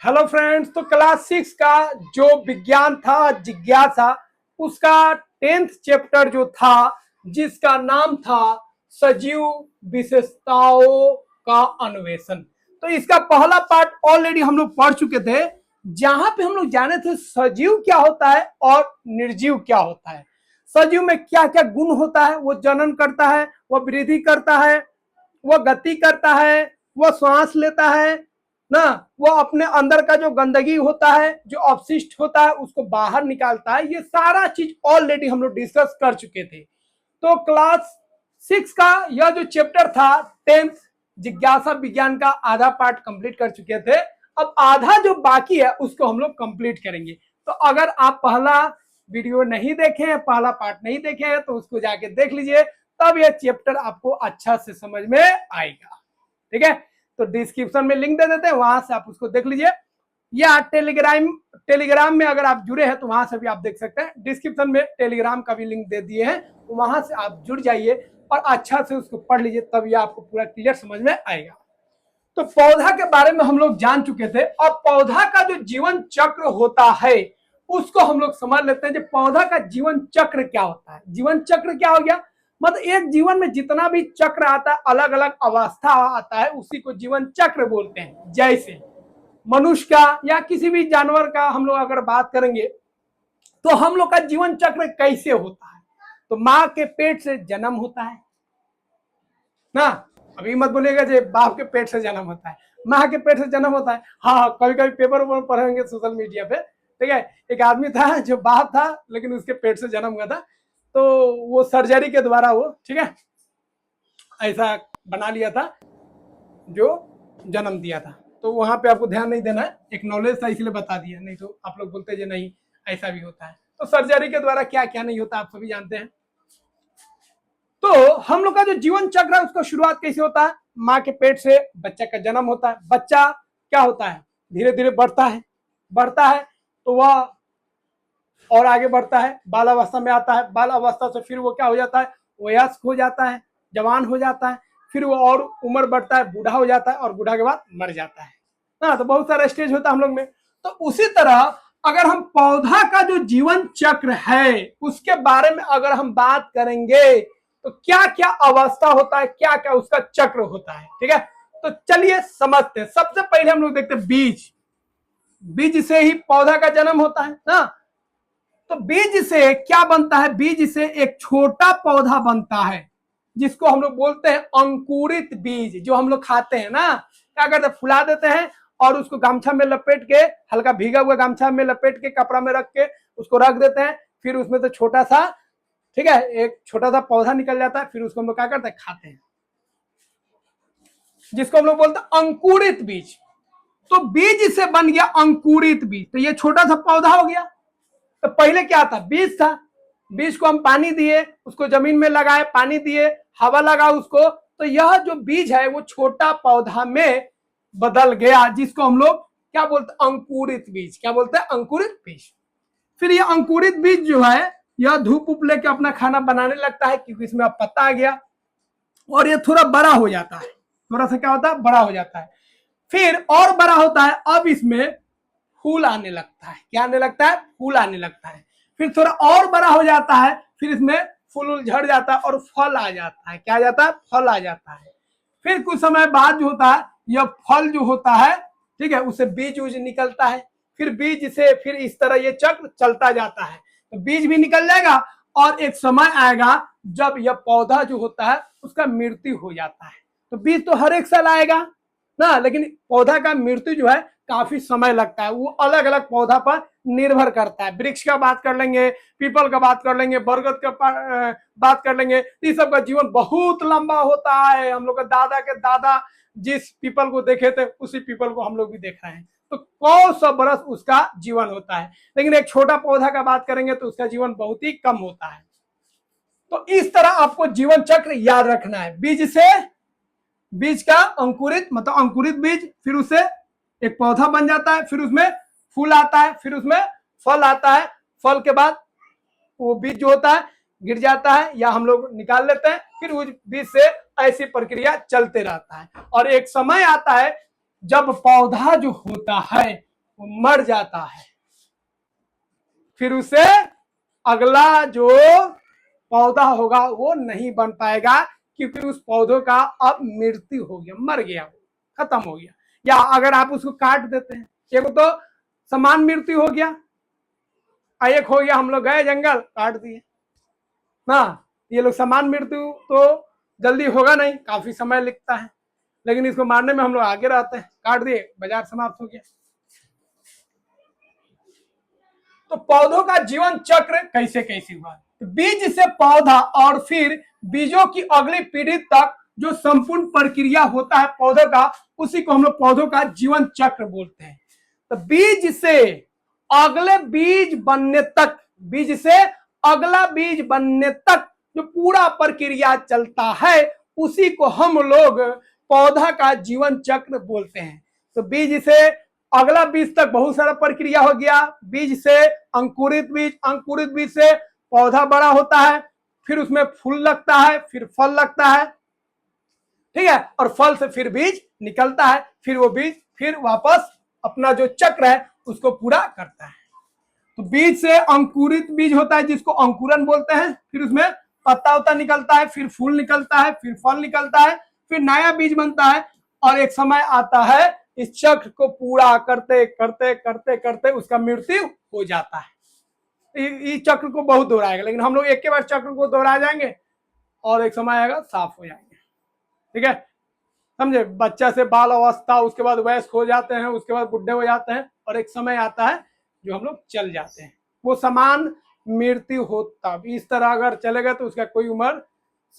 Hello friends, तो class 6 का जो विज्ञान था जिज्ञासा, उसका 10th चैप्टर जो था जिसका नाम था सजीव विशेषताओं का अन्वेषण। तो इसका पहला पार्ट ऑलरेडी हम लोग पढ़ चुके थे, जहां पे हम लोग जाने थे सजीव क्या होता है और निर्जीव क्या होता है। सजीव में क्या क्या गुण होता है, वो जनन करता है, वह वृद्धि करता है, वह गति करता है, वह श्वास लेता है ना, वो अपने अंदर का जो गंदगी होता है, जो अपशिष्ट होता है, उसको बाहर निकालता है। ये सारा चीज ऑलरेडी हम लोग डिस्कस कर चुके थे। तो क्लास 6 का यह जो चैप्टर था 10th जिज्ञासा विज्ञान का आधा पार्ट कंप्लीट कर चुके थे। अब आधा जो बाकी है उसको हम लोग कंप्लीट करेंगे। तो अगर आप पहला वीडियो नहीं देखे हैं, पहला पार्ट नहीं देखे हैं, तो उसको जाके देख लीजिए, तब यह चैप्टर आपको अच्छा से समझ में आएगा। ठीक है, तो डिस्क्रिप्शन में लिंक दे देते हैं, वहां से आप उसको देख लीजिए, या टेलीग्राम में अगर आप जुड़े हैं तो वहां से भी आप देख सकते हैं। डिस्क्रिप्शन में टेलीग्राम का भी लिंक दे दिए हैं, तो वहां से आप जुड़ जाइए और अच्छा से उसको पढ़ लीजिए, तब ये आपको पूरा क्लियर समझ में आएगा। तो पौधा के बारे में हम लोग जान चुके थे। अब पौधा का जो जीवन चक्र होता है उसको हम लोग समझ लेते हैं। जो पौधा का जीवन चक्र क्या होता है, जीवन चक्र क्या हो गया, मतलब एक जीवन में जितना भी चक्र आता है, अलग अलग अवस्था आता है, उसी को जीवन चक्र बोलते हैं। जैसे मनुष्य का या किसी भी जानवर का हम लोग अगर बात करेंगे तो हम लोग का जीवन चक्र कैसे होता है, तो माँ के पेट से जन्म होता है ना। अभी मत बोलिएगा जो बाप के पेट से जन्म होता है, माँ के पेट से जन्म होता है। हाँ, कभी कभी पेपर पढ़ेंगे सोशल मीडिया पे, ठीक है। एक आदमी था जो बाप था लेकिन उसके पेट से जन्म हुआ था, तो वो सर्जरी के द्वारा वो, ठीक है, ऐसा बना लिया था जो जन्म दिया था। तो वहां पे आपको ध्यान नहीं देना है, एक नॉलेज था इसलिए बता दिया, नहीं तो आप लोग बोलते हैं नहीं ऐसा भी होता है। तो सर्जरी के द्वारा क्या क्या नहीं होता आप सभी जानते हैं। तो हम लोग का जो जीवन चक्र है उसका शुरुआत कैसे होता है, माँ के पेट से बच्चा का जन्म होता है। बच्चा क्या होता है, धीरे धीरे बढ़ता है तो वह और आगे बढ़ता है, बाल अवस्था में आता है। बाल अवस्था से फिर वो क्या हो जाता है, वयस्क हो जाता है, जवान हो जाता है, फिर वो और उम्र बढ़ता है, बूढ़ा हो जाता है, और बूढ़ा के बाद मर जाता है ना। तो बहुत सारा स्टेज होता है हम लोग में। तो उसी तरह अगर हम पौधा का जो जीवन चक्र है उसके बारे में अगर हम बात करेंगे तो क्या क्या अवस्था होता है, क्या क्या उसका चक्र होता है, ठीक है। तो चलिए समझते हैं। सबसे पहले हम लोग देखते हैं बीज। बीज से ही पौधा का जन्म होता है ना। तो बीज से क्या बनता है, बीज से एक छोटा पौधा बनता है जिसको हम लोग बोलते हैं अंकुरित बीज। जो हम लोग खाते हैं ना, क्या करते हैं, फुला देते हैं और उसको गमछा में लपेट के, हल्का भीगा हुआ गमछा में लपेट के कपड़ा में रख के उसको रख देते हैं। फिर उसमें तो छोटा सा, ठीक है, एक छोटा सा पौधा निकल जाता है। फिर उसको हम लोग क्या करते हैं, खाते हैं, जिसको हम लोग बोलते हैं अंकुरित बीज। तो बीज से बन गया अंकुरित बीज, तो ये छोटा सा पौधा हो गया। तो पहले क्या था, बीज था, बीज को हम पानी दिए, उसको जमीन में लगाए, पानी दिए, हवा लगा उसको, तो यह जो बीज है वो छोटा पौधा में बदल गया, जिसको हम लोग क्या बोलते हैं, अंकुरित बीज। क्या बोलते हैं, अंकुरित बीज। फिर ये अंकुरित बीज जो है यह धूप उप लेके अपना खाना बनाने लगता है, क्योंकि इसमें अब पत्ता आ गया, और ये थोड़ा बड़ा हो जाता है। थोड़ा सा क्या होता है, बड़ा हो जाता है। फिर और बड़ा होता है, अब इसमें फूल आने लगता है। क्या आने लगता है, फूल आने लगता है। फिर थोड़ा और बड़ा हो जाता है, फिर इसमें फूल झड़ जाता है और फल आ जाता है। क्या आ जाता है, फल आ जाता है। फिर कुछ समय बाद जो होता है, यह फल जो होता है, ठीक है, उससे बीज उज निकलता है। फिर बीज से फिर इस तरह ये चक्र चलता जाता है। तो बीज भी निकल जाएगा और एक समय आएगा जब यह पौधा जो होता है उसका मृत्यु हो जाता है। तो बीज तो हर एक साल आएगा ना, लेकिन पौधा का मृत्यु जो है काफी समय लगता है। वो अलग अलग पौधा पर निर्भर करता है। वृक्ष का बात कर लेंगे, पीपल का बात कर लेंगे, बरगद का बात कर लेंगे, इस सब का जीवन बहुत लंबा होता है। हम लोग का दादा के दादा जिस पीपल को देखे थे उसी पीपल को हम लोग भी देख रहे हैं। तो 100 बरस उसका जीवन होता है। लेकिन एक छोटा पौधा का बात करेंगे तो उसका जीवन बहुत ही कम होता है। तो इस तरह आपको जीवन चक्र याद रखना है। बीज का अंकुरित, मतलब अंकुरित बीज, फिर उससे एक पौधा बन जाता है, फिर उसमें फूल आता है, फिर उसमें फल आता है। फल के बाद वो बीज जो होता है गिर जाता है या हम लोग निकाल लेते हैं। फिर उस बीज से ऐसी प्रक्रिया चलते रहता है, और एक समय आता है जब पौधा जो होता है वो मर जाता है। फिर उसे अगला जो पौधा होगा वो नहीं बन पाएगा, क्योंकि उस पौधों का अब मृत्यु हो गया, मर गया, वो खत्म हो गया। या अगर आप उसको काट देते हैं, एक तो समान मृत्यु हो गया, एक हो गया हम लोग गए जंगल काट दिए ना, ये लोग समान मृत्यु तो जल्दी होगा नहीं, काफी समय लगता है, लेकिन इसको मारने में हम लोग आगे रहते हैं, काट दिए, बाजार समाप्त हो गया। तो पौधों का जीवन चक्र कैसे कैसे हुआ, बीज से पौधा और फिर बीजों की अगली पीढ़ी तक जो संपूर्ण प्रक्रिया होता है पौधों का, उसी को हम लोग पौधों का जीवन चक्र बोलते हैं। तो बीज से अगले बीज बनने तक, बीज से अगला बीज बनने तक जो पूरा प्रक्रिया चलता है, उसी को हम लोग पौधा का जीवन चक्र बोलते हैं। तो बीज से अगला बीज तक बहुत सारा प्रक्रिया हो गया, बीज से अंकुरित बीज, अंकुरित बीज से पौधा बड़ा होता है, फिर उसमें फूल लगता है, फिर फल लगता है, ठीक है, और फल से फिर बीज निकलता है, फिर वो बीज फिर वापस अपना जो चक्र है उसको पूरा करता है। तो बीज से अंकुरित बीज होता है जिसको अंकुरन बोलते हैं, फिर उसमें पत्ता उत्ता निकलता है, फिर फूल निकलता है, फिर फल निकलता है, फिर नया बीज बनता है, और एक समय आता है इस चक्र को पूरा करते करते करते करते उसका मृत्यु हो जाता है। इस चक्र को बहुत दोहराएगा, लेकिन हम लोग एक के बाद चक्र को दोहरा जाएंगे और एक समय आएगा साफ हो जाएंगे, ठीक है, समझे। बच्चा से बाल अवस्था, उसके बाद वयस्क हो जाते हैं, उसके बाद बुढ़े हो जाते हैं, और एक समय आता है जो हम लोग चल जाते हैं, वो समान मृत्यु होता। इस तरह अगर चलेगा तो उसका कोई उम्र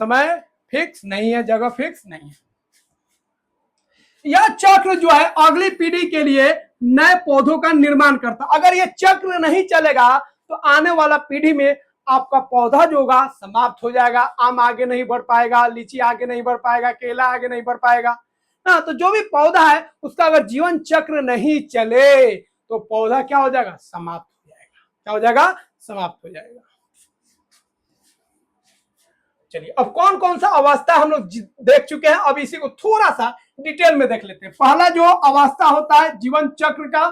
समय फिक्स नहीं है, जगह फिक्स नहीं है। यह चक्र जो है अगली पीढ़ी के लिए नए पौधों का निर्माण करता। अगर यह चक्र नहीं चलेगा तो आने वाला पीढ़ी में आपका पौधा जो होगा समाप्त हो जाएगा, आम आगे नहीं बढ़ पाएगा, लीची आगे नहीं बढ़ पाएगा, केला आगे नहीं बढ़ पाएगा ना। तो जो भी पौधा है उसका अगर जीवन चक्र नहीं चले तो पौधा क्या हो जाएगा, समाप्त हो जाएगा। क्या हो जाएगा, समाप्त हो जाएगा। चलिए, अब कौन कौन सा अवस्था हम लोग देख चुके हैं, अब इसी को थोड़ा सा डिटेल में देख लेते हैं। पहला जो अवस्था होता है जीवन चक्र का,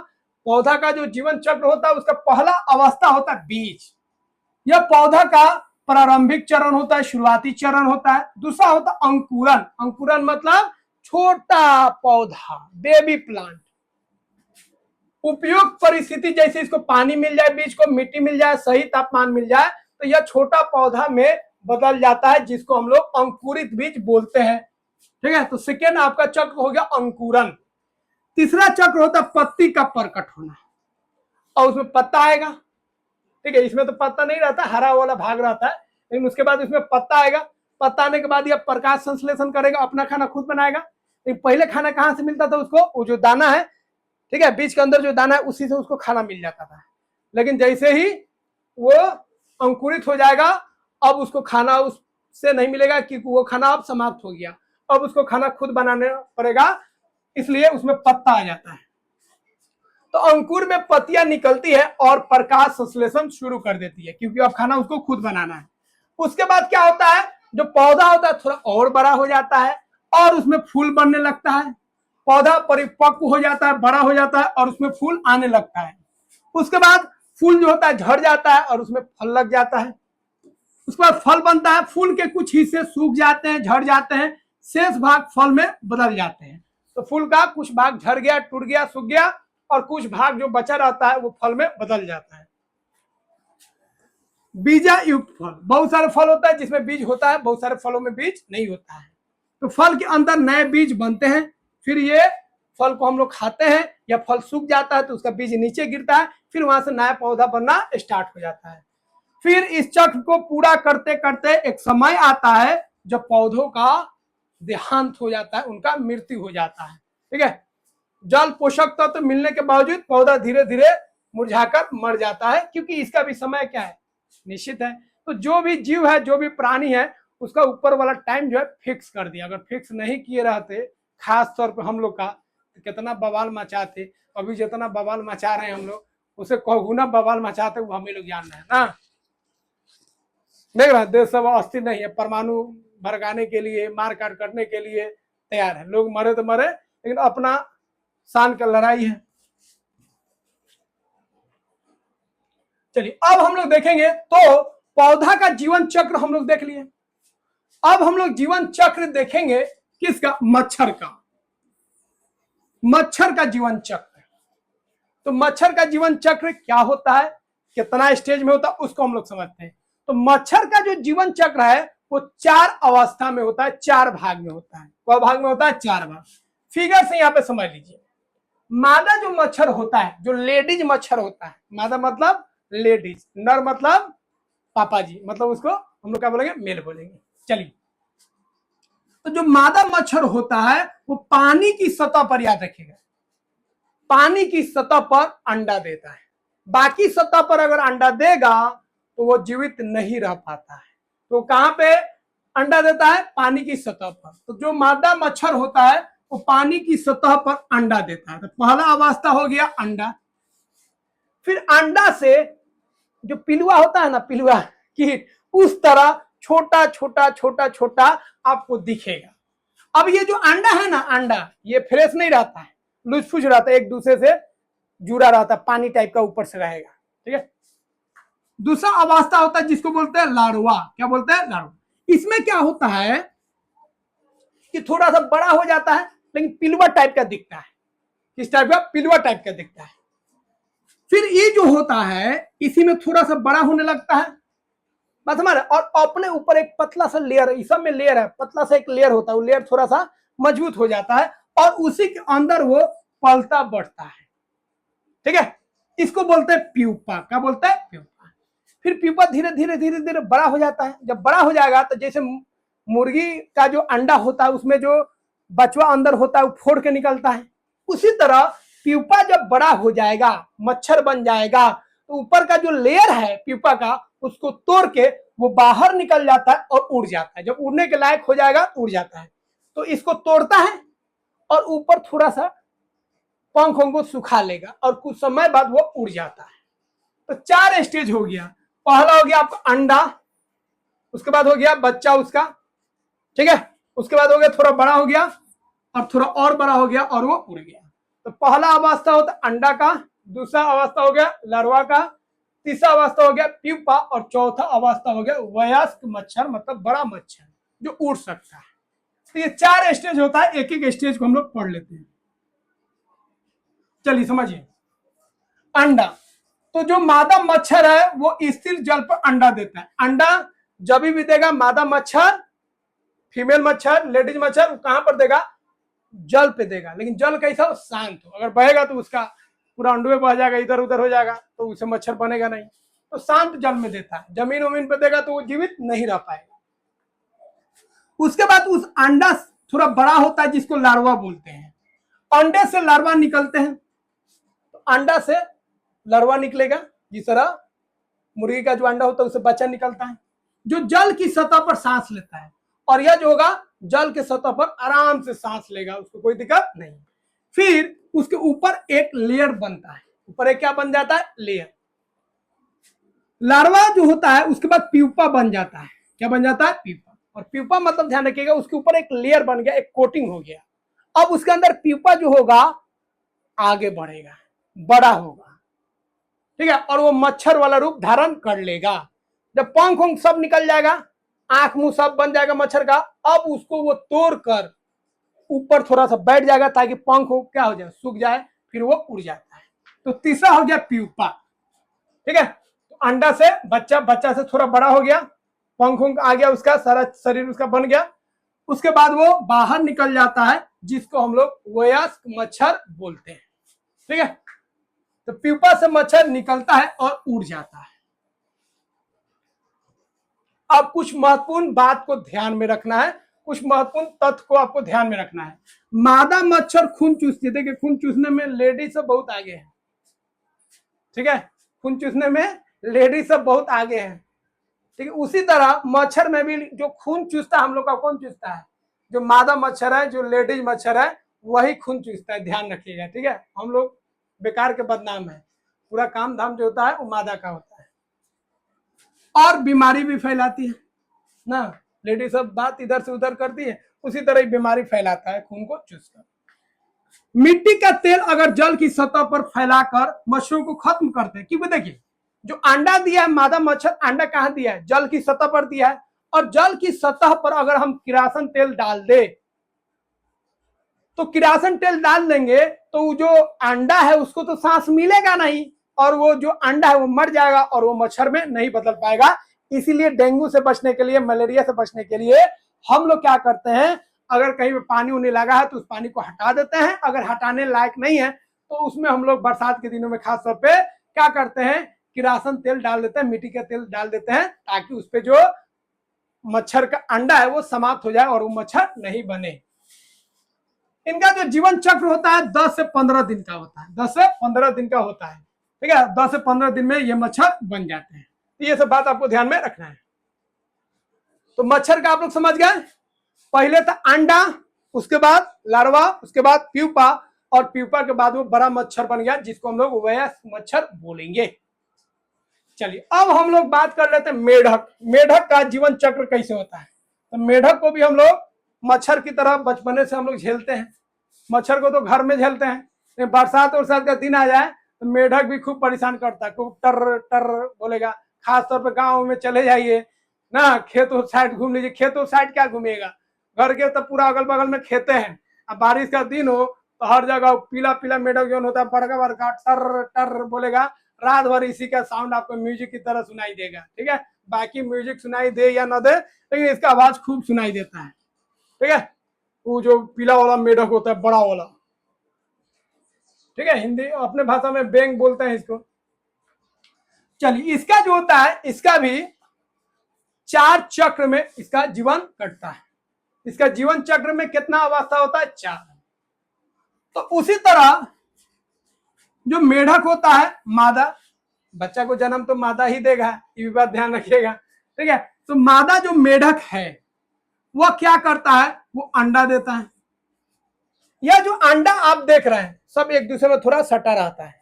पौधा का जो जीवन चक्र होता है उसका पहला अवस्था होता है बीज। यह पौधा का प्रारंभिक चरण होता है, शुरुआती चरण होता है। दूसरा होता है अंकुरन। अंकुरन मतलब छोटा पौधा, बेबी प्लांट। उपयुक्त परिस्थिति, जैसे इसको पानी मिल जाए, बीज को मिट्टी मिल जाए, सही तापमान मिल जाए, तो यह छोटा पौधा में बदल जाता है, जिसको हम लोग अंकुरित बीज बोलते हैं, ठीक है। तो सेकेंड आपका चक्र हो गया अंकुरन। तीसरा चक्र होता है पत्ती का प्रकट होना, और उसमें पत्ता आएगा, ठीक है। इसमें तो पत्ता नहीं रहता, हरा वाला भाग रहता है, लेकिन उसके बाद इसमें पत्ता आएगा। पत्ता आने के बाद यह प्रकाश संश्लेषण करेगा, अपना खाना खुद बनाएगा। लेकिन पहले खाना कहाँ से मिलता था उसको, वो जो दाना है, ठीक है, बीज के अंदर जो दाना है उसी से उसको खाना मिल जाता था। लेकिन जैसे ही वो अंकुरित हो जाएगा, अब उसको खाना उससे नहीं मिलेगा, क्योंकि वो खाना अब समाप्त हो गया, अब उसको खाना खुद बनाना पड़ेगा, इसलिए उसमें पत्ता आ जाता है। तो अंकुर में पत्तियां निकलती है और प्रकाश संश्लेषण शुरू कर देती है, क्योंकि अब खाना उसको खुद बनाना है। उसके बाद क्या होता है, जो पौधा होता है थोड़ा और बड़ा हो जाता है, और उसमें फूल बनने लगता है। पौधा परिपक्व हो जाता है, बड़ा हो जाता है, और उसमें फूल आने लगता है। उसके बाद फूल जो होता है झड़ जाता है और उसमें फल लग जाता है। उसके बाद फल बनता है, फूल के कुछ हिस्से सूख जाते हैं, झड़ जाते हैं, शेष भाग फल में बदल जाते हैं। तो फूल का कुछ भाग झड़ गया, टूट गया, सूख गया, और कुछ भाग जो बचा रहता है वो फल में बदल जाता है। बीजा युक्त फल, बहुत सारे फल होता है जिसमें बीज होता है, बहुत सारे फलों में बीज नहीं होता है। तो फल के अंदर नए बीज बनते हैं, फिर ये फल को हम लोग खाते हैं, या फल सूख जाता है तो उसका बीज नीचे गिरता है, फिर वहां से नया पौधा बनना स्टार्ट हो जाता है। फिर इस चक्र को पूरा करते करते एक समय आता है जब पौधों का देहांत हो जाता है, उनका मृत्यु हो जाता है, ठीक है। जल पोषक तत्व तो मिलने के बावजूद पौधा धीरे धीरे मुरझाकर मर जाता है, क्योंकि इसका भी समय क्या है, निश्चित है। तो जो भी जीव है, जो भी प्राणी है, उसका ऊपर वाला टाइम जो है फिक्स कर दिया। अगर फिक्स नहीं किए रहते, खास तौर पर हम लोग का, तो कितना बवाल मचाते। अभी जितना बवाल मचा रहे हैं हम लोग, उसे कौगुना बवाल मचाते वो हमें लोग जान रहे हैं ना। देख रहे हैं, देश सब अस्थिर नहीं है, परमाणु भड़काने के लिए, मार काट करने के लिए तैयार है। लोग मरे तो मरे, लेकिन अपना शान का लड़ाई है। चलिए अब हम लोग देखेंगे, तो पौधा का जीवन चक्र हम लोग देख लिए। अब हम लोग जीवन चक्र देखेंगे किसका? मच्छर का। मच्छर का जीवन चक्र। तो मच्छर का जीवन चक्र क्या होता है, कितना स्टेज में होता है, उसको हम लोग समझते हैं। तो मच्छर का जो जीवन चक्र है वो 4 अवस्था में होता है, 4 भाग में होता है। कौ भाग में होता है? 4 भाग। फिगर से यहाँ पे समझ लीजिए। मादा जो मच्छर होता है, जो लेडीज मच्छर होता है, मादा मतलब लेडीज, नर मतलब पापा जी, मतलब उसको हम लोग क्या बोलेंगे? मेल बोलेंगे। चलिए, तो जो मादा मच्छर होता है वो पानी की सतह पर, याद रखिएगा, पानी की सतह पर अंडा देता है। बाकी सतह पर अगर अंडा देगा तो वो जीवित नहीं रह पाता है। तो कहां पे अंडा देता है? पानी की सतह पर। तो जो मादा मच्छर होता है वो पानी की सतह पर अंडा देता है। तो पहला अवस्था हो गया अंडा। फिर अंडा से जो पिलुआ होता है ना, पिलुआ कीट, उस तरह छोटा छोटा छोटा छोटा आपको दिखेगा। अब ये जो अंडा है ना, अंडा ये फ्रेश नहीं रहता है, लूज फूज रहता है, एक दूसरे से जुड़ा रहता है, पानी टाइप का ऊपर से रहेगा। ठीक है। दूसरा अवस्था होता है जिसको बोलते हैं लार्वा। क्या बोलते हैं? लार्वा। इसमें क्या होता है कि थोड़ा सा बड़ा हो जाता है लेकिन पिलुआ टाइप का दिखता है। किस टाइप का? पिलुआ टाइप का दिखता है। फिर ये जो होता है इसी में थोड़ा सा बड़ा होने लगता है, बात हमारा, और अपने ऊपर एक पतला सा लेयर, इस सब में लेयर है, पतला सा एक लेयर होता है, वो लेयर थोड़ा सा मजबूत हो जाता है और उसी के अंदर वो पलता बढ़ता है। ठीक है। इसको बोलते हैं प्यूपा। क्या बोलते हैं? प्यूपा। फिर प्यूपा धीरे धीरे धीरे धीरे बड़ा हो जाता है। जब बड़ा हो जाएगा तो जैसे मुर्गी का जो अंडा होता है उसमें जो बचवा अंदर होता है वो फोड़ के निकलता है, उसी तरह प्यूपा जब बड़ा हो जाएगा, मच्छर बन जाएगा, तो ऊपर का जो लेयर है प्यूपा का उसको तोड़ के वो बाहर निकल जाता है और उड़ जाता है। जब उड़ने के लायक हो जाएगा उड़ जाता है, तो इसको तोड़ता है और ऊपर थोड़ा सा पंखों को सुखा लेगा और कुछ समय बाद वो उड़ जाता है। तो 4 स्टेज हो गया। पहला हो गया आपका अंडा, उसके बाद हो गया बच्चा उसका, ठीक है, उसके बाद हो गया थोड़ा बड़ा हो गया और थोड़ा और बड़ा हो गया और वो उड़ गया। तो पहला अवस्था होता है अंडा का, दूसरा अवस्था हो गया लार्वा का, तीसरा अवस्था हो गया प्यूपा और चौथा अवस्था हो गया वयस्क मच्छर, मतलब बड़ा मच्छर जो उड़ सकता है। तो ये 4 स्टेज होता है, एक एक स्टेज को हम लोग पढ़ लेते हैं। चलिए समझिए। अंडा, तो जो मादा मच्छर है वो स्थिर जल पर अंडा देता है। अंडा जब भी देगा मादा मच्छर, फीमेल मच्छर, लेडीज मच्छर, कहां पर देगा? जल पे देगा। लेकिन जल कैसा हो? शांत हो। अगर बहेगा तो उसका पूरा अंडुए बह जाएगा, इधर उधर हो जाएगा, तो उसे मच्छर बनेगा नहीं। तो शांत जल में देता है। जमीन वमीन पे देगा तो वो जीवित नहीं रह पाएगा। उसके बाद उस अंडा थोड़ा बड़ा होता है जिसको लार्वा बोलते हैं। अंडे से लार्वा निकलते हैं। तो अंडा से लार्वा निकलेगा, जिस तरह मुर्गी का जो अंडा होता है उससे बच्चा निकलता है, जो जल की सतह पर सांस लेता है। और यह जो होगा जल के सतह पर आराम से सांस लेगा, उसको कोई दिक्कत नहीं। फिर उसके ऊपर एक लेयर बनता है। ऊपर एक क्या बन जाता है? लेयर। लार्वा जो होता है उसके बाद प्यूपा बन जाता है। क्या बन जाता है? प्यूपा। और प्यूपा मतलब ध्यान रखिएगा, उसके ऊपर एक लेयर बन गया, एक कोटिंग हो गया। अब उसके अंदर प्यूपा जो होगा आगे बढ़ेगा, बड़ा होगा, ठीक है, और वो मच्छर वाला रूप धारण कर लेगा। जब पंख उंख सब निकल जाएगा, आंख मुंह सब बन जाएगा मच्छर का, अब उसको वो तोड़ कर ऊपर थोड़ा सा बैठ जाएगा ताकि पंख क्या हो जाए? सूख जाए, फिर वो उड़ जाता है। तो तीसरा हो गया प्यूपा। ठीक है। तो अंडा से बच्चा, बच्चा से थोड़ा बड़ा हो गया, पंख उंख आ गया, उसका सारा शरीर उसका बन गया। उसके बाद वो बाहर निकल जाता है, जिसको हम लोग वयस्क मच्छर बोलते हैं। ठीक है। तो प्यूपा से मच्छर निकलता है और उड़ जाता है। अब कुछ महत्वपूर्ण बात को ध्यान में रखना है, कुछ महत्वपूर्ण तथ्य को आपको ध्यान में रखना है। मादा मच्छर खून चूसती है। देखिए, खून चूसने में लेडीज सब बहुत आगे है। ठीक है, खून चूसने में लेडीज सब बहुत आगे है। ठीक है। उसी तरह मच्छर में भी जो खून चूसता है हम लोग का, कौन चूसता है? जो मादा मच्छर है, जो लेडीज मच्छर है, वही खून चूसता है। ध्यान रखिएगा। ठीक है। हम लोग बेकार के बदनाम है, पूरा काम धाम जो होता है वो मादा का होता है। और बीमारी भी फैलाती है ना, लेडीज सब बात इधर से उधर करती है, उसी तरह ही बीमारी फैलाता है खून को चूसकर। मिट्टी का तेल अगर जल की सतह पर फैलाकर मच्छरों को खत्म करते हैं, क्योंकि देखिए जो अंडा दिया है मादा मच्छर, अंडा कहां दिया है? जल की सतह पर दिया है। और जल की सतह पर अगर हम किरासन तेल डाल दे, तो किरासन तेल डाल देंगे तो जो अंडा है उसको तो सांस मिलेगा नहीं, और वो जो अंडा है वो मर जाएगा और वो मच्छर में नहीं बदल पाएगा। इसीलिए डेंगू से बचने के लिए, मलेरिया से बचने के लिए हम लोग क्या करते हैं, अगर कहीं पे पानी उन्हें लगा है तो उस पानी को हटा देते हैं। अगर हटाने लायक नहीं है तो उसमें हम लोग बरसात के दिनों में खासतौर पे क्या करते हैं, किरासन तेल डाल देते हैं, मिट्टी का तेल डाल देते हैं, ताकि उस पर जो मच्छर का अंडा है वो समाप्त हो जाए और वो मच्छर नहीं बने। इनका जो जीवन चक्र होता है 10 से 15 दिन का होता है, 10 से 15 दिन का होता है। ठीक है, 10 से 15 दिन में ये मच्छर बन जाते हैं। तो ये सब बात आपको ध्यान में रखना है। तो मच्छर का आप लोग समझ गए, पहले था अंडा, उसके बाद लार्वा, उसके बाद प्यूपा, और प्यूपा के बाद वो बड़ा मच्छर बन गया जिसको हम लोग वयस्क मच्छर बोलेंगे। चलिए अब हम लोग बात कर लेते हैं मेढक। मेढक का जीवन चक्र कैसे होता है? तो मेढक को भी हम लोग मच्छर की तरह बचपने से हम लोग झेलते हैं। मच्छर को तो घर में झेलते हैं, बरसात उरसात का दिन आ जाए तो मेढक भी खूब परेशान करता है, खूब टर टर बोलेगा। खासतौर पर गाँव में चले जाइए ना, खेत साइड घूम लीजिए। खेत साइड क्या घूमिएगा, घर के तो पूरा अगल बगल में खेते हैं। अब बारिश का दिन हो तो हर जगह पीला पीला मेढक जो होता है बड़का बड़का टर टर बोलेगा। रात भर इसी का साउंड आपको म्यूजिक की तरह सुनाई देगा। ठीक है, बाकी म्यूजिक सुनाई दे या ना दे, लेकिन इसका आवाज खूब सुनाई देता है। ठीक है, वो जो पीला वाला मेढक होता है, बड़ा वाला। ठीक है, हिंदी अपने भाषा में बेंग बोलते हैं इसको। चलिए इसका जो होता है, इसका भी 4 चक्र में इसका जीवन कटता है। इसका जीवन चक्र में कितना अवस्था होता है? 4। तो उसी तरह जो मेढक होता है मादा, बच्चा को जन्म तो मादा ही देगा, ये भी बात ध्यान रखिएगा। ठीक है, तो मादा जो मेढक है वह क्या करता है, वो अंडा देता है। यह जो अंडा आप देख रहे हैं सब एक दूसरे में थोड़ा सटा रहता है,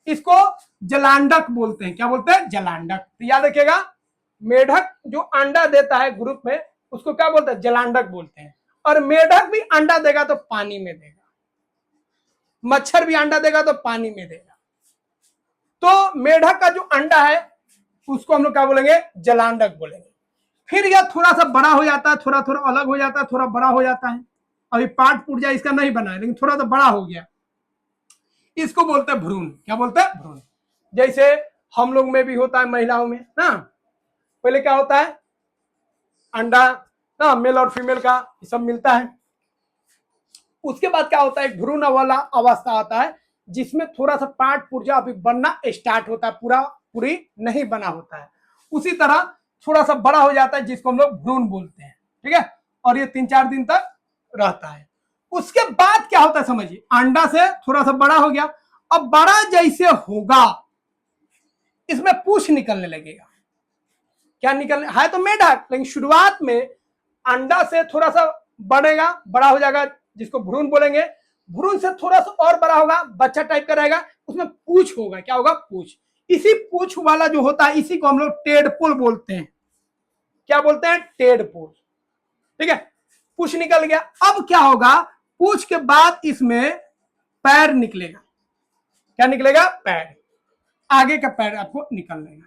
इसको जलांडक बोलते हैं। क्या बोलते हैं? जलांडक। तो याद रखिएगा, मेढक जो अंडा देता है ग्रुप में उसको क्या बोलते हैं? जलांडक बोलते हैं। और मेढक भी अंडा देगा तो पानी में देगा, मच्छर भी अंडा देगा तो पानी में देगा। तो मेढक का जो अंडा है उसको हम लोग क्या बोलेंगे? जलांडक बोलेंगे। फिर यह थोड़ा सा बड़ा हो जाता है, थोड़ा थोड़ा अलग हो जाता है, थोड़ा बड़ा हो जाता है। अभी पार्ट पुर्जा इसका नहीं बना है, लेकिन थोड़ा सा बड़ा हो गया, इसको बोलते हैं भ्रूण। क्या बोलते हैं? भ्रूण। जैसे हम लोग में भी होता है, महिलाओं में ना, पहले क्या होता है, अंडा ना, मेल और फीमेल का ये सब मिलता है। उसके बाद क्या होता है, एक भ्रूण वाला अवस्था आता है जिसमें थोड़ा सा पार्ट पुर्जा अभी बनना स्टार्ट होता है, पूरा पूरी नहीं बना होता है। उसी तरह थोड़ा सा बड़ा हो जाता है जिसको हम लोग भ्रूण बोलते हैं। ठीक है, और ये 3-4 दिन तक रहता है। उसके बाद क्या होता है समझिए, अंडा से थोड़ा सा बड़ा हो गया। अब बड़ा जैसे होगा इसमें पूछ निकलने लगेगा। क्या निकलने है? तो मेढक, लेकिन शुरुआत में अंडा से थोड़ा सा बढ़ेगा, बड़ा हो जाएगा जिसको भ्रूण बोलेंगे। भ्रूण से थोड़ा सा और बड़ा होगा, बच्चा टाइप का रहेगा, उसमें पूछ होगा। क्या होगा? पूछ। इसी पूछ वाला जो होता है इसी को हम लोग टेडपोल बोलते हैं। क्या बोलते हैं? टेडपोल। ठीक है, पूछ निकल गया। अब क्या होगा, पूछ के बाद इसमें पैर निकलेगा। क्या निकलेगा? पैर। आगे का पैर आपको निकलेगा,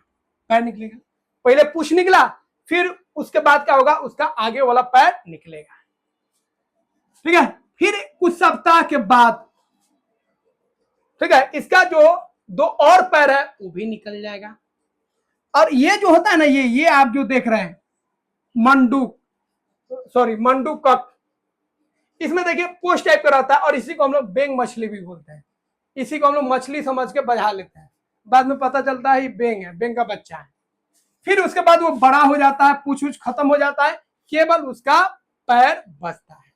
पैर निकलेगा। पहले पूछ निकला, फिर उसके बाद क्या होगा, उसका आगे वाला पैर निकलेगा। ठीक है, फिर कुछ सप्ताह के बाद ठीक है इसका जो 2 और पैर है वो भी निकल जाएगा। और ये जो होता है ना, ये आप जो देख रहे हैं मंडूक, सॉरी मंडूकक, इसमें देखिए पोस्ट टाइप का रहता है, और इसी को हम लोग बेंग मछली भी बोलते हैं। इसी को हम लोग मछली समझ के बजा लेते हैं, बाद में पता चलता है ये बेंग है, बेंग का बच्चा है। फिर उसके बाद वो बड़ा हो जाता है, पूछ उछ खत्म हो जाता है, केवल उसका पैर बचता है।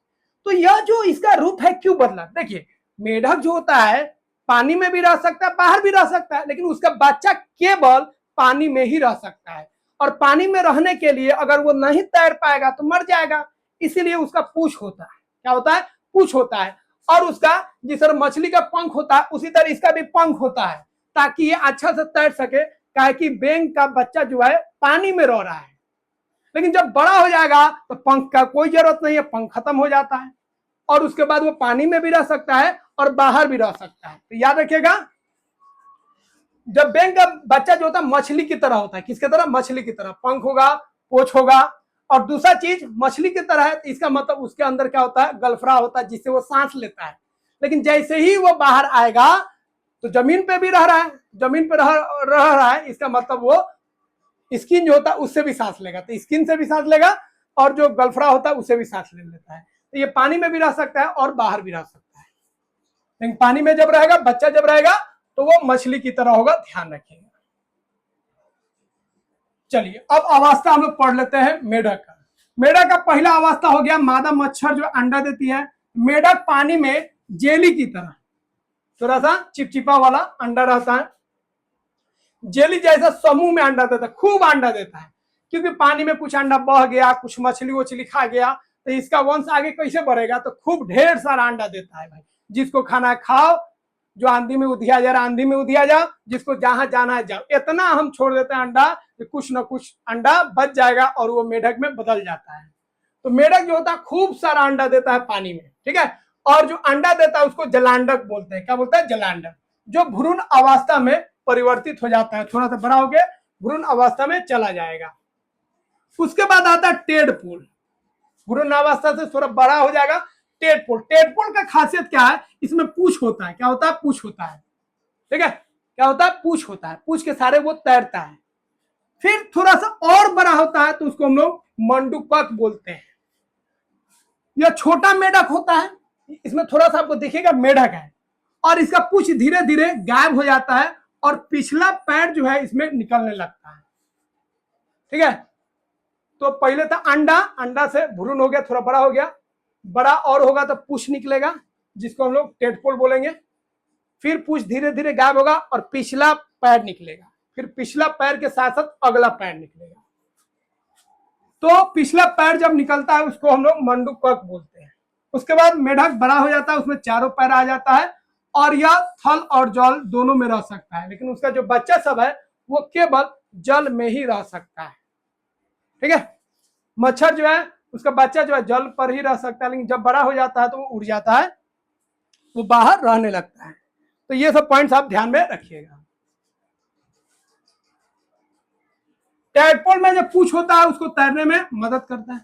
तो यह जो इसका रूप है क्यों बदला? देखिए, मेढक जो होता है पानी में भी रह सकता है, बाहर भी रह सकता है, लेकिन उसका बच्चा केवल पानी में ही रह सकता है। और पानी में रहने के लिए अगर वो नहीं तैर पाएगा तो मर जाएगा, इसीलिए उसका पूछ होता है। क्या होता है? पूछ होता है। और उसका जिस तरह मछली का पंख होता है उसी तरह इसका भी पंख होता है, ताकि ये अच्छा से तैर सके। काहे कि बेंग का बच्चा जो है पानी में रह रहा है, लेकिन जब बड़ा हो जाएगा तो पंख का कोई जरूरत नहीं है, पंख खत्म हो जाता है, और उसके बाद वो पानी में भी रह सकता है और बाहर भी रह सकता है। तो याद रखिएगा, जब बैंक का बच्चा जो होता है मछली की तरह होता है, किसकी तरह? मछली की तरह, पंख होगा, पोछ होगा, और दूसरा चीज मछली की तरह है, इसका मतलब उसके अंदर क्या होता है? गलफड़ा होता है, जिससे वो सांस लेता है। लेकिन जैसे ही वो बाहर आएगा तो जमीन पे भी रह रहा है, जमीन पे रह रहा है, इसका मतलब वो स्किन जो होता है उससे भी सांस लेगा, तो स्किन से भी सांस लेगा और जो गलफड़ा होता है उससे भी सांस ले लेता है। तो ये पानी में भी रह सकता है और बाहर भी रह सकता है, लेकिन पानी में जब रहेगा, बच्चा जब रहेगा तो वो मछली की तरह होगा, ध्यान रखिएगा। चलिए अब अवस्था हम लोग पढ़ लेते हैं मेढक का। मेढक का पहला अवस्था हो गया मादा मच्छर जो अंडा देती है। मेढक पानी में जेली की तरह थोड़ा सा चिपचिपा वाला अंडा रहता है, जेली जैसा समूह में अंडा देता है, खूब अंडा देता है, क्योंकि पानी में कुछ अंडा बह गया, कुछ मछली वछली खा गया, तो इसका वंश आगे कैसे बढ़ेगा? तो खूब ढेर सारा अंडा देता है भाई। जिसको खाना है खाओ, जो आंधी में उधिया जा रहा आंधी में उधिया जाओ, जिसको जहां जाना है जाओ। इतना हम छोड़ देते हैं अंडा कि कुछ ना कुछ अंडा बच जाएगा और वो मेढक में बदल जाता है। तो मेढक जो होता है खूब सारा अंडा देता है पानी में, ठीक है। और जो अंडा देता है उसको जलांडक बोलते हैं। क्या बोलते हैं? जलांडक। जो भ्रूण अवस्था में परिवर्तित हो जाता है, थोड़ा सा बड़ा हो गया, भ्रूण अवस्था में चला जाएगा। उसके बाद आता है टेडपोल। भ्रूण अवस्था से थोड़ा बड़ा हो जाएगा, टेडपोल। टेडपोल का खासियत क्या है? इसमें पूछ होता है। क्या होता है? पूछ होता है, ठीक है। क्या होता है? पूछ होता है, पूछ के सारे वो तैरता है। फिर थोड़ा सा और बड़ा होता है तो उसको हम लोग मंडूकक बोलते हैं। यह छोटा मेढक होता है, इसमें थोड़ा सा आपको दिखेगा मेढक है, और इसका पूछ धीरे धीरे गायब हो जाता है और पिछला पैर जो है इसमें निकलने लगता है, ठीक है। तो पहले था अंडा, अंडा से भ्रूण हो गया, थोड़ा बड़ा हो गया, बड़ा और होगा तो पूछ निकलेगा, जिसको हम लोग टेडपोल बोलेंगे। फिर पूछ धीरे धीरे गायब होगा और पिछला पैर निकलेगा, फिर पिछला पैर के साथ साथ अगला पैर निकलेगा। तो पिछला पैर जब निकलता है उसको हम लोग मंडूकक बोलते हैं। उसके बाद मेढक बड़ा हो जाता है, उसमें चारों पैर आ जाता है और यह थल और जल दोनों में रह सकता है, लेकिन उसका जो बच्चा सब है वो केवल जल में ही रह सकता है, ठीक है। मच्छर जो है उसका बच्चा जो है जल पर ही रह सकता है, लेकिन जब बड़ा हो जाता है तो वो उड़ जाता है, वो बाहर रहने लगता है। तो ये सब पॉइंट्स आप ध्यान में रखिएगा। टेडपोल में जो पूछ होता है उसको तैरने में मदद करता है,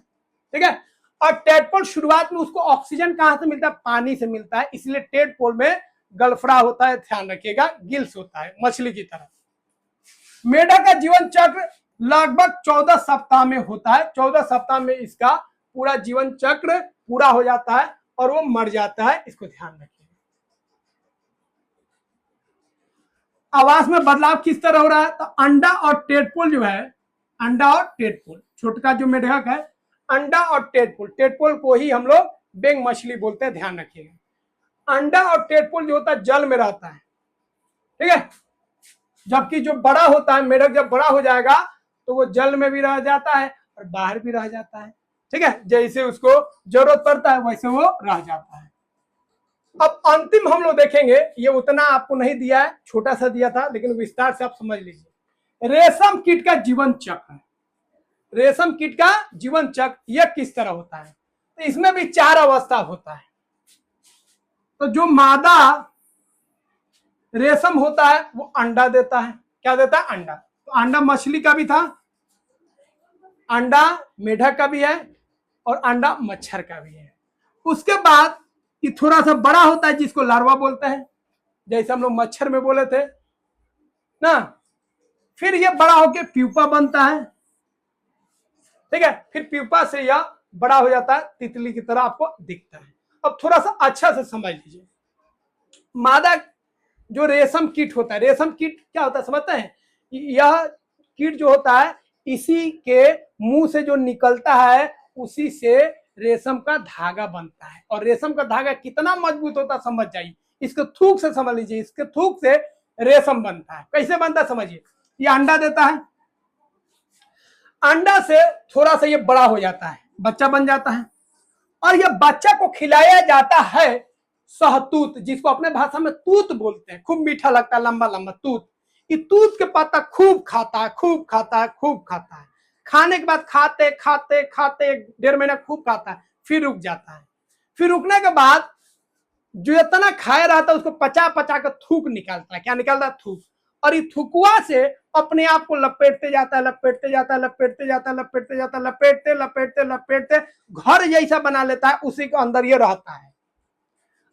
ठीक है। और टेडपोल शुरुआत में उसको ऑक्सीजन कहां से मिलता है? पानी से मिलता है, इसलिए टेडपोल में गलफड़ा होता है, ध्यान रखिएगा, गिल्स होता है मछली की तरह। मेढक का जीवन चक्र लगभग 14 सप्ताह में होता है। 14 सप्ताह में इसका पूरा जीवन चक्र पूरा हो जाता है और वो मर जाता है, इसको ध्यान रखिएगा। आवास में बदलाव किस तरह हो रहा है? तो अंडा और टेडपोल जो है, अंडा और टेडपोल, छोटका जो मेढक है, अंडा और टेडपोल, टेडपोल को ही हम लोग बेंग मछली बोलते हैं, ध्यान रखिएगा। अंडा और टेडपोल जो होता है जल में रहता है, ठीक है। जबकि जो बड़ा होता है मेढक, जब बड़ा हो जाएगा तो वो जल में भी रह जाता है और बाहर भी रह जाता है, ठीक है। जैसे उसको जरूरत पड़ता है वैसे वो रह जाता है। अब अंतिम हम लोग देखेंगे, ये उतना आपको नहीं दिया है, छोटा सा दिया था, लेकिन विस्तार से आप समझ लीजिए। रेशम कीट का जीवन चक्र, रेशम कीट का जीवन चक्र यह किस तरह होता है? तो इसमें भी 4 अवस्था होता है। तो जो मादा रेशम होता है वो अंडा देता है। क्या देता है? अंडा। तो अंडा मछली का भी था, अंडा मेढक का भी है और अंडा मच्छर का भी है। उसके बाद ये थोड़ा सा बड़ा होता है जिसको लार्वा बोलते हैं, जैसे हम लोग मच्छर में बोले थे ना। फिर ये बड़ा होकर प्यूपा बनता है, ठीक है। फिर प्यूपा से यह बड़ा हो जाता है, तितली की तरह आपको दिखता है। अब थोड़ा सा अच्छा से समझ लीजिए, मादा जो रेशम कीट होता है, रेशम कीट क्या होता है समझते हैं? यह कीट जो होता है इसी के मुंह से जो निकलता है उसी से रेशम का धागा बनता है। और रेशम का धागा कितना मजबूत होता है समझ जाइए, इसके थूक से समझ लीजिए, इसके थूक से रेशम बनता है। कैसे बनता है समझिए, ये अंडा देता है, अंडा से थोड़ा सा ये बड़ा हो जाता है, बच्चा बन जाता है, और यह बच्चा को खिलाया जाता है सहतूत, जिसको अपने भाषा में तूत बोलते हैं, खूब मीठा लगता है, लंबा लंबा तूत। ये तूत के पत्ता खूब खाता है, खूब खाता है, खूब खाता है। खाने के बाद खाते खाते खाते 1.5 महीना खूब खाता है, फिर रुक जाता है। फिर रुकने के बाद जो इतना खाया रहता है उसको पचा पचा कर थूक निकालता है। क्या निकालता है? थूक। और ये थुकुआ से अपने आप को लपेटते जाता है, लपेटते जाता है, लपेटते जाता है, लपेटते जाता है, लपेटते लपेटते लपेटते घर जैसा बना लेता है, उसी के अंदर ये रहता है।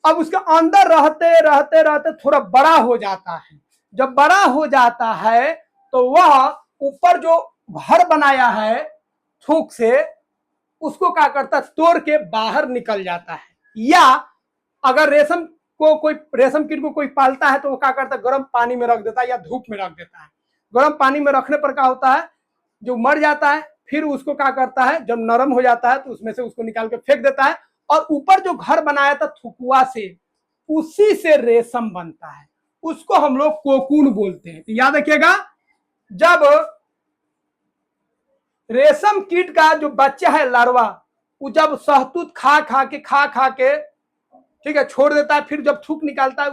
अब उसके अंदर रहते रहते रहते थोड़ा बड़ा हो जाता है। जब बड़ा हो जाता है तो वह ऊपर जो घर बनाया है थूक से, उसको क्या करता है, तोड़ के बाहर निकल जाता है। या अगर रेशम कीट को कोई पालता है तो वो क्या करता है, गर्म पानी में रख देता है या धूप में रख देता है। गर्म पानी में रखने पर क्या होता है, जो मर जाता है, फिर उसको क्या करता है, जब नरम हो जाता है तो उसमें से उसको निकाल के फेंक देता है, और ऊपर जो घर बनाया था थुकुआ से, उसी से रेशम बनता है। उसको हम लोग कोकून बोलते हैं। तो याद रखिएगा, जब रेशम कीट का जो बच्चा है लार्वा, वो जब शहतूत खा खा के ठीक है छोड़ देता है, फिर जब थूक निकालता है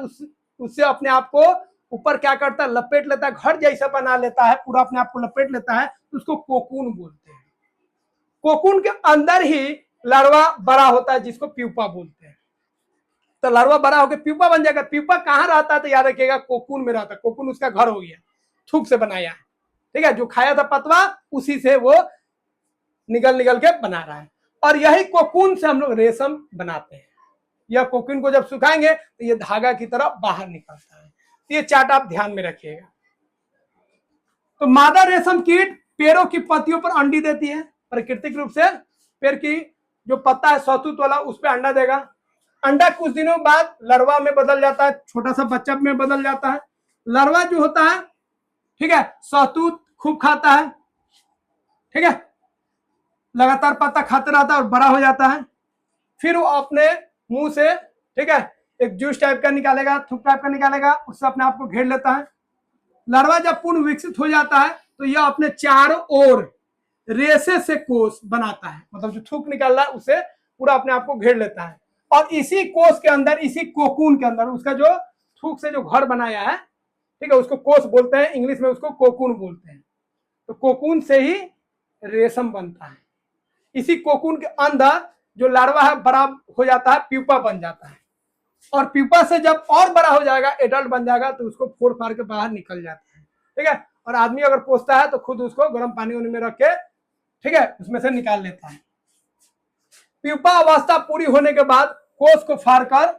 उससे अपने आप को ऊपर क्या करता है, लपेट लेता है, घर जैसा बना लेता है, पूरा अपने आप को लपेट लेता है, तो उसको कोकून बोलते हैं। कोकून के अंदर ही लार्वा बड़ा होता है, जिसको प्यूपा बोलते हैं। तो लार्वा बड़ा होकर प्यूपा बन जाएगा। प्यूपा कहाँ रहता है, तो याद रखिएगा कोकून में रहता है। कोकून उसका घर हो गया, थूक से बनाया है, ठीक है, जो खाया था पतवा उसी से वो निकल निकल के बना रहा है। और यही कोकून से हम लोग रेशम बनाते हैं। यह कोकून को जब सुखाएंगे तो ये धागा की तरह बाहर निकलता है। तो ये चार्ट आप ध्यान में रखिएगा। तो मादा रेशम कीट पेड़ों की पत्तियों पर अंडी देती है। प्राकृतिक रूप से पेड़ की जो पत्ता है शहतूत वाला, उस पर अंडा देगा। अंडा कुछ दिनों बाद larवा में बदल जाता है, छोटा सा बच्चा में बदल जाता है। larवा जो होता है, ठीक है, शहतूत खूब खाता है, ठीक है, लगातार पत्ता खाते रहता है और बड़ा हो जाता है। फिर वो अपने मुंह से, ठीक है, एक जूस टाइप का निकालेगा, थूक टाइप का निकालेगा, उससे अपने आप को घेर लेता है। लार्वा जब पूर्ण विकसित हो जाता है तो यह अपने चारों ओर रेशे से कोष बनाता है, मतलब जो थूक निकाल रहा है उसे पूरा अपने आप को घेर लेता है। और इसी कोष के अंदर, इसी कोकून के अंदर, उसका जो थूक से जो घर बनाया है, ठीक है, उसको कोष बोलते हैं, इंग्लिश में उसको कोकून बोलते हैं। तो कोकून से ही रेशम बनता है। इसी कोकून के अंदर जो लार्वा है बड़ा हो जाता है, प्यूपा बन जाता है। और प्यूपा से जब और बड़ा हो जाएगा, एडल्ट बन जाएगा, तो उसको फोड़ फाड़ के बाहर निकल जाता है, ठीक है। और आदमी अगर पोसता है तो खुद उसको गर्म पानी में रख के, ठीक है, उसमें से निकाल लेता है। प्यूपा अवस्था पूरी होने के बाद कोष को फाड़ कर,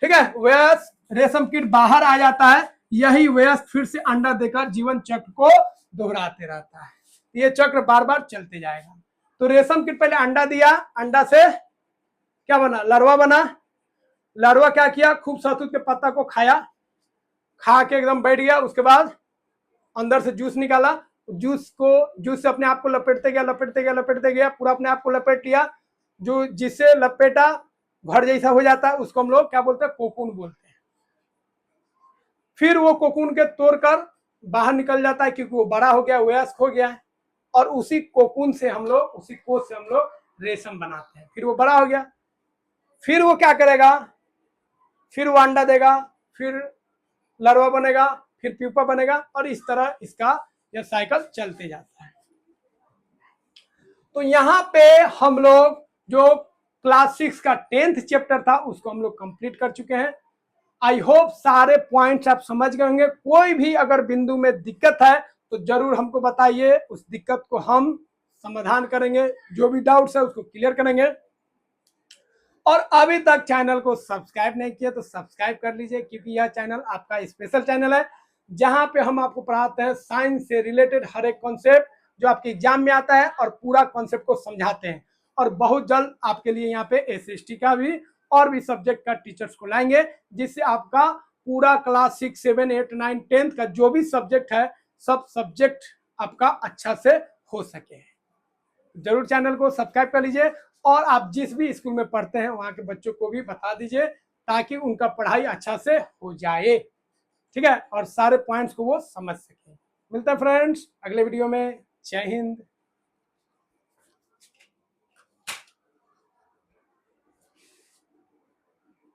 ठीक है, वयस्क रेशम कीट बाहर आ जाता है। यही वयस्क फिर से अंडा देकर जीवन चक्र को दोहराते रहता है। ये चक्र बार बार चलते जाएगा। तो रेशम कीट पहले अंडा दिया, अंडा से क्या बना, लार्वा बना। लार्वा क्या किया, खूब शहतूत के पत्ता को खाया, खा के एकदम बैठ गया। उसके बाद अंदर से जूस निकाला, जूस से अपने आप को लपेटते गया, लपेटते गया, लपेटते गया, पूरा अपने आप को लपेट लिया। जो जिससे लपेटा घर जैसा हो जाता है, उसको हम लोग क्या बोलते हैं, कोकून बोलते हैं। फिर वो कोकून के तोड़कर बाहर निकल जाता है, क्योंकि वो बड़ा हो गया, वयस्क हो गया है। और उसी कोकून से हम लोग, उसी कोष से हम लोग रेशम बनाते हैं। फिर वो बड़ा हो गया, फिर वो क्या करेगा, फिर वो अंडा देगा, फिर लार्वा बनेगा, फिर प्यूपा बनेगा, और इस तरह इसका यह साइकिल चलते जाता है। तो यहाँ पे हम लोग जो क्लास 6 का 10th चैप्टर था उसको हम लोग कंप्लीट कर चुके हैं। आई होप सारे पॉइंट्स आप समझ गए होंगे। कोई भी अगर बिंदु में दिक्कत है तो जरूर हमको बताइए, उस दिक्कत को हम समाधान करेंगे, जो भी डाउट्स है उसको क्लियर करेंगे। और अभी तक चैनल को सब्सक्राइब नहीं किया तो सब्सक्राइब कर लीजिए, क्योंकि यह चैनल आपका स्पेशल चैनल है, जहां पे हम आपको पढ़ाते हैं साइंस से रिलेटेड हर एक कॉन्सेप्ट जो आपके एग्जाम में आता है, और पूरा कॉन्सेप्ट को समझाते हैं। और बहुत जल्द आपके लिए यहाँ पे एसएसटी का भी और भी सब्जेक्ट का टीचर्स को लाएंगे, जिससे आपका पूरा क्लास 6, 7, 8, 9, 10 का जो भी सब्जेक्ट है, सब सब्जेक्ट आपका अच्छा से हो सके। जरूर चैनल को सब्सक्राइब कर लीजिए, और आप जिस भी स्कूल में पढ़ते हैं वहां के बच्चों को भी बता दीजिए, ताकि उनका पढ़ाई अच्छा से हो जाए, ठीक है, और सारे पॉइंट्स को वो समझ सके। मिलते हैं फ्रेंड्स अगले वीडियो में। जय हिंद।